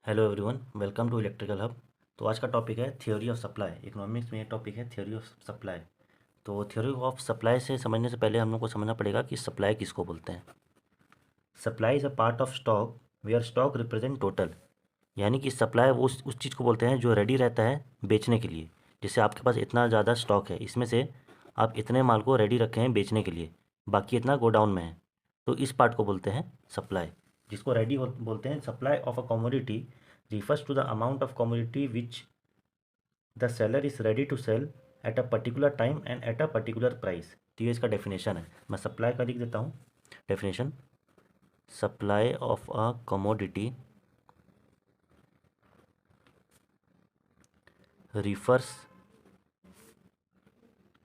Hello everyone, welcome to electrical hub. तो आज का टॉपिक है थ्योरी ऑफ सप्लाई। इकोनॉमिक्स में ये टॉपिक है थ्योरी ऑफ सप्लाई। तो थ्योरी ऑफ सप्लाई से समझने से पहले हम लोग को समझना पड़ेगा कि सप्लाई किसको बोलते हैं। Supply is a part of stock where stock represent total. यानी कि सप्लाई वो उस चीज़ को बोलते हैं जो रेडी रहता है बेचने के लिए। जैसे आपके पास इतना ज़्यादा स्टॉक है, इसमें से आप इतने माल को रेडी रखे हैं बेचने के लिए, बाकी इतना गोडाउन में है, तो इस पार्ट को बोलते हैं सप्लाई। जिसको रेडी बोलते हैं। Supply of a commodity refers to the amount of commodity which the seller is ready to sell at a particular time and at a particular price। तो ये इसका डेफिनेशन है। मैं सप्लाई का लिख देता हूँ definition. Supply of a commodity refers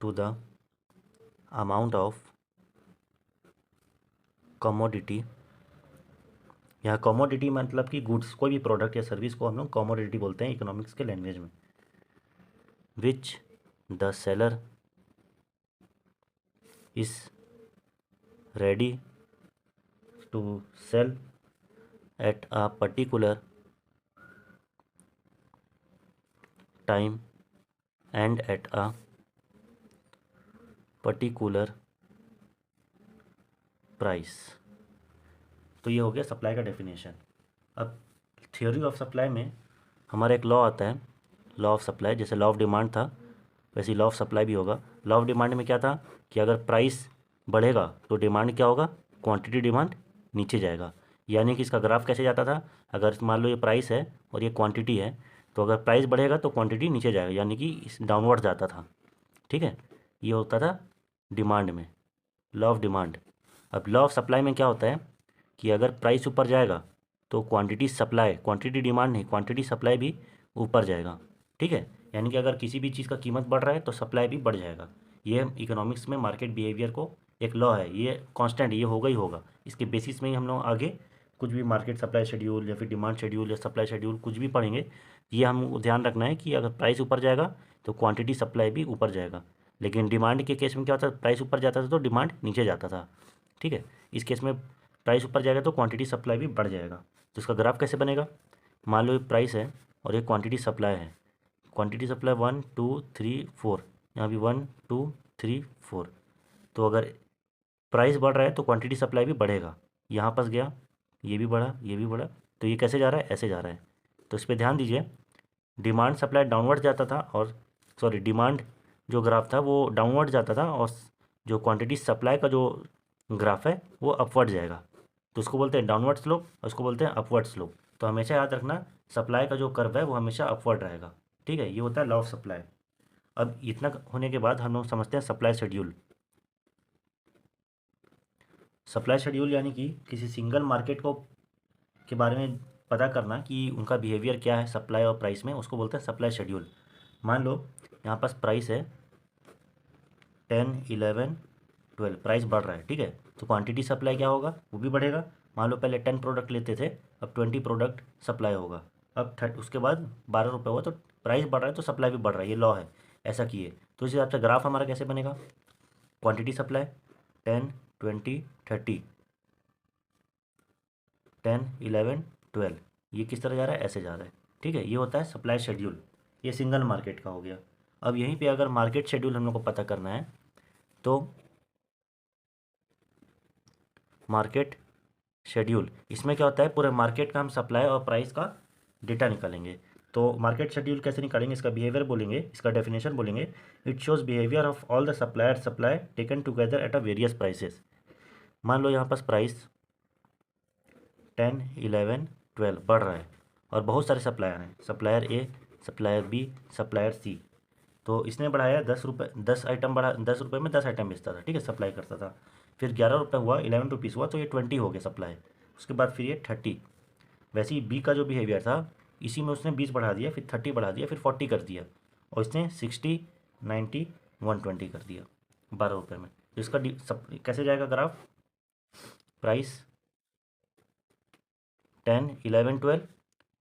to the amount of commodity। यहाँ कमोडिटी मतलब कि गुड्स, कोई भी प्रोडक्ट या सर्विस को हम लोग कमोडिटी बोलते हैं इकोनॉमिक्स के लैंग्वेज में। Which the seller is ready to sell at a particular time and at a particular price। तो ये हो गया सप्लाई का डेफिनेशन। अब थ्योरी ऑफ सप्लाई में हमारा एक लॉ आता है, लॉ ऑफ सप्लाई। जैसे लॉ ऑफ डिमांड था वैसे लॉ ऑफ सप्लाई भी होगा। लॉ ऑफ डिमांड में क्या था कि अगर प्राइस बढ़ेगा तो डिमांड क्या होगा, क्वांटिटी डिमांड नीचे जाएगा। यानी कि इसका ग्राफ कैसे जाता था, अगर मान लो ये प्राइस है और ये क्वांटिटी है, तो अगर प्राइस बढ़ेगा तो क्वांटिटी नीचे जाएगा, यानी कि इस डाउनवर्ड जाता था। ठीक है, ये होता था डिमांड में, लॉ ऑफ डिमांड। अब लॉ ऑफ सप्लाई में क्या होता है कि अगर प्राइस ऊपर जाएगा तो क्वांटिटी सप्लाई, क्वांटिटी डिमांड नहीं, क्वांटिटी सप्लाई भी ऊपर जाएगा। ठीक है, यानी कि अगर किसी भी चीज़ का कीमत बढ़ रहा है तो सप्लाई भी बढ़ जाएगा। ये इकोनॉमिक्स में मार्केट बिहेवियर को एक लॉ है, ये कांस्टेंट, ये होगा ही होगा। इसके बेसिस में ही हम लोग आगे कुछ भी मार्केट सप्लाई शेड्यूल या फिर डिमांड शेड्यूल या सप्लाई शेड्यूल कुछ भी पढ़ेंगे। ये हमको ध्यान रखना है कि अगर प्राइस ऊपर जाएगा तो क्वांटिटी सप्लाई भी ऊपर जाएगा। लेकिन डिमांड के केस में क्या होता था, प्राइस ऊपर जाता था तो डिमांड नीचे जाता था। ठीक है, इस केस में प्राइस ऊपर जाएगा तो क्वांटिटी सप्लाई भी बढ़ जाएगा। तो इसका ग्राफ कैसे बनेगा, मान लो ये प्राइस है और ये क्वांटिटी सप्लाई है। क्वांटिटी सप्लाई 1 2 3 4, यहाँ भी 1 2 3 4। तो अगर प्राइस बढ़ रहा है तो क्वांटिटी सप्लाई भी बढ़ेगा। यहाँ पास गया, ये भी बढ़ा, ये भी बढ़ा, तो ये कैसे जा रहा है, ऐसे जा रहा है। तो इस पर ध्यान दीजिए, डिमांड सप्लाई डाउनवर्ड जाता था और सॉरी डिमांड जो ग्राफ था वो डाउनवर्ड जाता था, और जो क्वांटिटी सप्लाई का जो ग्राफ है वो अपवर्ड जाएगा। तो उसको बोलते हैं डाउनवर्ड स्लोप और उसको बोलते हैं अपवर्ड स्लोप। तो हमेशा याद रखना, सप्लाई का जो कर्व है वो हमेशा अपवर्ड रहेगा। ठीक है, ये होता है लॉ ऑफ सप्लाई। अब इतना होने के बाद हम लोग समझते हैं सप्लाई शेड्यूल। सप्लाई शेड्यूल यानी कि किसी सिंगल मार्केट को के बारे में पता करना कि उनका बिहेवियर क्या है सप्लाई और प्राइस में, उसको बोलते हैं सप्लाई शेड्यूल। मान लो यहाँ पास प्राइस है 10 11 12, प्राइस बढ़ रहा है। ठीक है, तो क्वांटिटी सप्लाई क्या होगा, वो भी बढ़ेगा। मान लो पहले 10 प्रोडक्ट लेते थे, अब 20 प्रोडक्ट सप्लाई होगा। अब उसके बाद 12 रुपये हुआ, तो प्राइस बढ़ रहा है तो सप्लाई भी बढ़ रहा है, ये लॉ है, ऐसा किए। तो इस हिसाब से ग्राफ हमारा कैसे बनेगा, क्वांटिटी सप्लाई 10 20 30, 10 11 12, ये किस तरह जा रहा है, ऐसे जा रहा है। ठीक है, ये होता है सप्लाई शेड्यूल, ये सिंगल मार्केट का हो गया। अब यहीं पे अगर मार्केट शेड्यूल हम लोग को पता करना है तो मार्केट शेड्यूल, इसमें क्या होता है, पूरे मार्केट का हम सप्लाई और प्राइस का डेटा निकालेंगे। तो मार्केट शेड्यूल कैसे निकालेंगे, इसका बिहेवियर बोलेंगे, इसका डेफिनेशन बोलेंगे। It shows behaviour of all the supplier supply taken together at a various prices. मान लो यहाँ पास प्राइस 10 11 12 बढ़ रहा है और बहुत सारे सप्लायर हैं, सप्लायर ए, सप्लायर बी, सप्लायर सी। तो इसने बढ़ाया 10 रुपये, 10 आइटम बढ़ा, 10 रुपये में 10 आइटम बेचता था। ठीक है, सप्लाई करता था। फिर 11 रुपये हुआ, 11 रुपीज़ हुआ, तो ये 20 हो गया सप्लाई। उसके बाद फिर ये 30। वैसे ही बी का जो बिहेवियर था, इसी में उसने 20 बढ़ा दिया, फिर 30 बढ़ा दिया, फिर 40 कर दिया, और इसने 60 90 120 कर दिया 12 रुपये में। तो इसका कैसे जाएगा ग्राफ, प्राइस 10 11 12,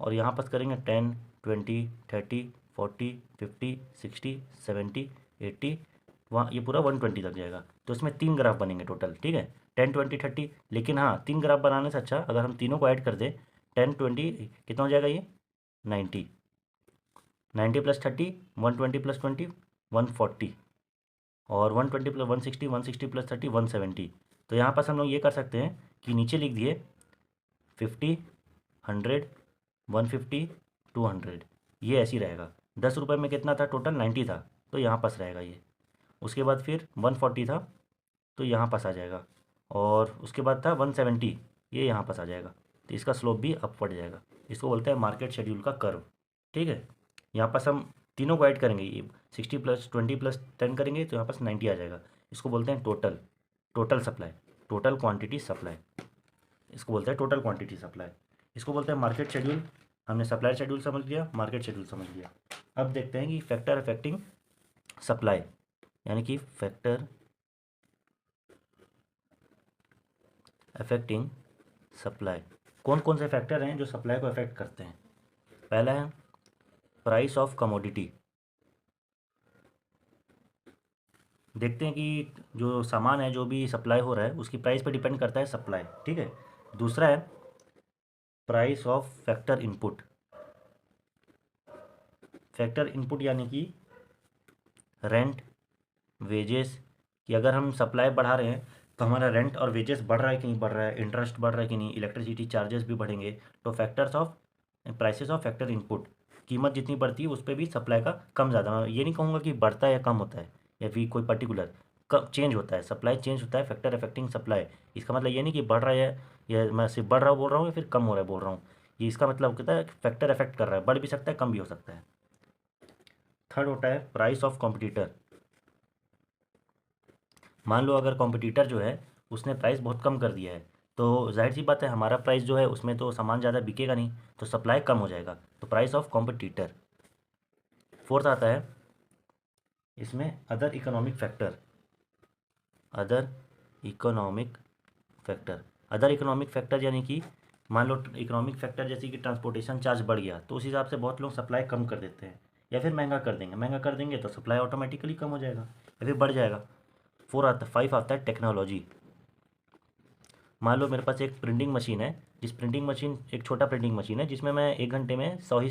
और यहाँ पास करेंगे 10 20 30 40 50 60 70 80, वहाँ ये पूरा 120 तक जाएगा। तो इसमें 3 ग्राफ बनेंगे टोटल। ठीक है, 10 20 30। लेकिन हाँ, 3 ग्राफ बनाने से अच्छा अगर हम तीनों को ऐड कर दें 10 20 कितना हो जाएगा ये 90, 90 प्लस 30 120 प्लस 20 140, और 120 प्लस 160 160 प्लस 30 170। तो यहाँ पास हम लोग ये कर सकते हैं कि नीचे लिख दिए 50 100 150 200, ये ऐसे ही रहेगा। 10 रुपये में कितना था टोटल 90 था, तो यहाँ पास रहेगा ये। उसके बाद फिर 140 था, तो यहाँ पास आ जाएगा, और उसके बाद था 170, ये यहाँ पास आ जाएगा। तो इसका स्लोप भी अपवर्ड जाएगा। इसको बोलते हैं मार्केट शेड्यूल का कर्व। ठीक है, यहाँ पास हम तीनों को ऐड करेंगे, ये 60 प्लस 20 प्लस 10 करेंगे तो यहाँ पास 90 आ जाएगा। इसको बोलते हैं total supply, total quantity supply, इसको बोलते हैं टोटल क्वांटिटी सप्लाई। इसको बोलते हैं मार्केट शेड्यूल। हमने सप्लाई शेड्यूल समझ लिया, मार्केट शेड्यूल समझ लिया। अब देखते हैं कि फैक्टर अफेक्टिंग सप्लाई, यानी कि फैक्टर अफेक्टिंग सप्लाई, कौन कौन से फैक्टर हैं जो सप्लाई को अफेक्ट करते हैं। पहला है प्राइस ऑफ कमोडिटी। देखते हैं कि जो सामान है जो भी सप्लाई हो रहा है उसकी प्राइस पे डिपेंड करता है सप्लाई। ठीक है, दूसरा है price of factor input. Factor input यानी कि रेंट, वेजेस, कि अगर हम सप्लाई बढ़ा रहे हैं तो हमारा रेंट और वेजेस बढ़ रहा है कि नहीं बढ़ रहा है, इंटरेस्ट बढ़ रहा है कि नहीं, इलेक्ट्रिसिटी चार्जेस भी बढ़ेंगे। तो factors of prices of factor input, कीमत जितनी बढ़ती है उस पर भी सप्लाई का कम ज़्यादा, मैं ये नहीं कहूँगा कि बढ़ता है या कम होता है या फिर कोई पर्टिकुलर कब चेंज होता है, सप्लाई चेंज होता है, फैक्टर अफेक्टिंग सप्लाई। इसका मतलब ये नहीं कि बढ़ रहा है या मैं सिर्फ बढ़ रहा हूँ बोल रहा हूँ या फिर कम हो रहा है बोल रहा हूँ, ये इसका मतलब कहता है फैक्टर अफेक्ट कर रहा है, बढ़ भी सकता है कम भी हो सकता है। थर्ड होता है प्राइस ऑफ कॉम्पिटिटर। मान लो अगर कॉम्पिटिटर जो है उसने प्राइस बहुत कम कर दिया है, तो जाहिर सी बात है हमारा प्राइस जो है उसमें तो सामान ज़्यादा बिकेगा नहीं, तो सप्लाई कम हो जाएगा, तो प्राइस ऑफ कॉम्पिटिटर। फोर्थ आता है इसमें other economic factor. Other economic factor, other economic factor यानी कि मान लो इकोनॉमिक फैक्टर जैसे कि ट्रांसपोर्टेशन चार्ज बढ़ गया तो उस हिसाब से बहुत लोग सप्लाई कम कर देते हैं, या फिर महंगा कर देंगे, महंगा कर देंगे तो सप्लाई ऑटोमेटिकली कम हो जाएगा या फिर बढ़ जाएगा। 5 आता है टेक्नोलॉजी। मान लो मेरे पास एक प्रिंटिंग मशीन है, जिस प्रिंटिंग मशीन एक छोटा प्रिंटिंग मशीन है जिसमें मैं 1 घंटे में 100 ही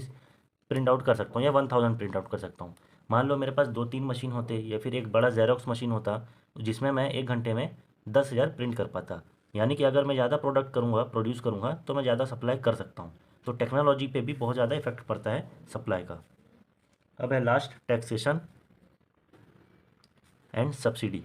प्रिंट आउट कर सकता हूँ या 1000 प्रिंट आउट कर सकता हूँ। मान लो मेरे पास 2-3 मशीन होते या फिर एक बड़ा जेरोक्स मशीन होता जिसमें मैं 1 घंटे में 10,000 प्रिंट कर पाता, यानी कि अगर मैं ज़्यादा प्रोडक्ट करूँगा प्रोड्यूस करूँगा तो मैं ज़्यादा सप्लाई कर सकता हूँ। तो टेक्नोलॉजी पे भी बहुत ज़्यादा इफेक्ट पड़ता है सप्लाई का। अब है last taxation and subsidy.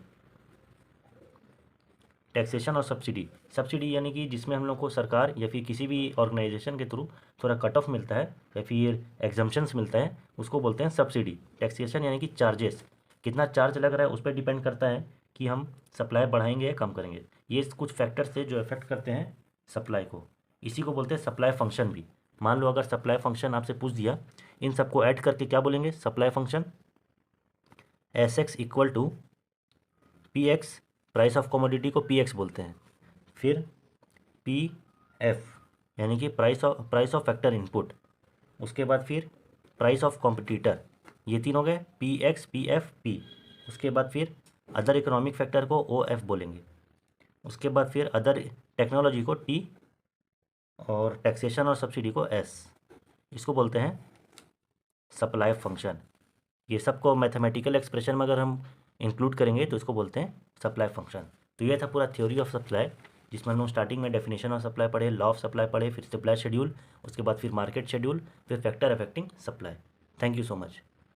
Taxation और सब्सिडी, सब्सिडी यानी कि जिसमें हम लोग को सरकार या फिर किसी भी ऑर्गेनाइजेशन के थ्रू थोड़ा कट ऑफ मिलता है या फिर एग्जम्पशंस मिलता है, उसको बोलते हैं सब्सिडी। टैक्सेशन यानी कि चार्जेस, कितना चार्ज लग रहा है उस पर डिपेंड करता है कि हम सप्लाई बढ़ाएंगे या कम करेंगे। ये कुछ फैक्टर्स थे जो इफेक्ट करते हैं सप्लाई को, इसी को बोलते हैं सप्लाई फंक्शन भी। मान लो अगर सप्लाई फंक्शन आपसे पूछ दिया, इन सबको ऐड करके क्या बोलेंगे supply function, SX equal to PX, price of commodity को PX बोलते हैं, फिर PF यानी कि प्राइस ऑफ फैक्टर इनपुट, उसके बाद फिर प्राइस ऑफ कॉम्पिटिटर, ये तीन हो गए PX PF P। उसके बाद फिर अदर इकोनॉमिक फैक्टर को OF बोलेंगे, उसके बाद फिर अदर टेक्नोलॉजी को T और टैक्सेशन और सब्सिडी को S। इसको बोलते हैं सप्लाई फंक्शन। ये सबको मैथमेटिकल एक्सप्रेशन में अगर हम इंक्लूड करेंगे तो इसको बोलते हैं सप्लाई फंक्शन। तो ये था पूरा थ्योरी ऑफ सप्लाई, जिसमें हम लोग स्टार्टिंग में डेफिनेशन ऑफ सप्लाई पढ़े, लॉ ऑफ सप्लाई पढ़े, फिर सप्लाई शेड्यूल, उसके बाद फिर मार्केट शेड्यूल, फिर factor affecting supply. Thank you so much.